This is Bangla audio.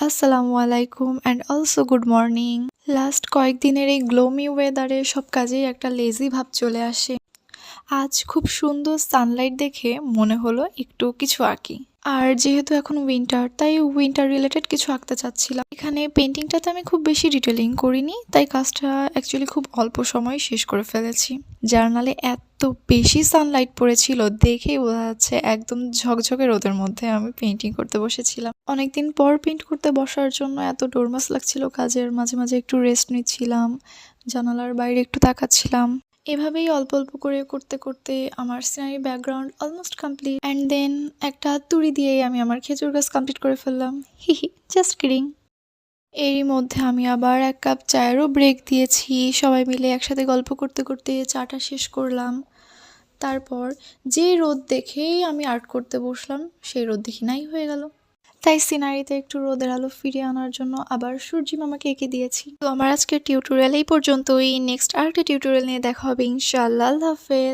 আসসালামু আলাইকুম and also good morning. Last কয়েকদিনের এই গ্লোমি ওয়েদারে সব কাজেই একটা লেজি ভাব চলে আসে। আজ খুব সুন্দর সানলাইট দেখে মনে হলো একটু কিছু আঁকি। আর যেহেতু এখন উইন্টার, তাই উইন্টার রিলেটেড কিছু আঁকতে চাচ্ছিলাম। এখানে পেন্টিংটাতে আমি খুব বেশি ডিটেলিং করিনি, তাই কাজটা অ্যাকচুয়ালি খুব অল্প সময় শেষ করে ফেলেছি। জার্নালে এত বেশি সানলাইট পড়েছিল, দেখেই বোঝা যাচ্ছে একদম ঝকঝকে রোদের মধ্যে আমি পেন্টিং করতে বসেছিলাম। অনেকদিন পর পেন্ট করতে বসার জন্য এত ডোরমাস লাগছিল কাজের, মাঝে মাঝে একটু রেস্ট নিচ্ছিলাম, জানালার বাইরে একটু তাকাচ্ছিলাম। এভাবেই অল্প অল্প করে করতে করতে আমার scenery background almost complete. And then একটা তুড়ি দিয়েই আমি আমার খেজুর গাছ কমপ্লিট করে ফেললাম। হিহি, জাস্ট কিডিং। এরই মধ্যে আমি আবার 1 কাপ চায়েরও ব্রেক দিয়েছি। সবাই মিলে একসাথে গল্প করতে করতে চাটা শেষ করলাম। তারপর যে রোদ দেখেই আমি আর্ট করতে বসলাম, সেই রোদ দেখি নাই হয়ে গেল। তাই সিনারিতে একটু রোদের আলো ফিরিয়ে আনার জন্য আবার সূর্যি মামাকে এঁকে দিয়েছি। তো আমার আজকের টিউটোরিয়াল এই পর্যন্তই। নেক্সট আরেকটা টিউটোরিয়াল নিয়ে দেখা হবে ইনশাআল্লাহ। আল্লাহ হাফেজ।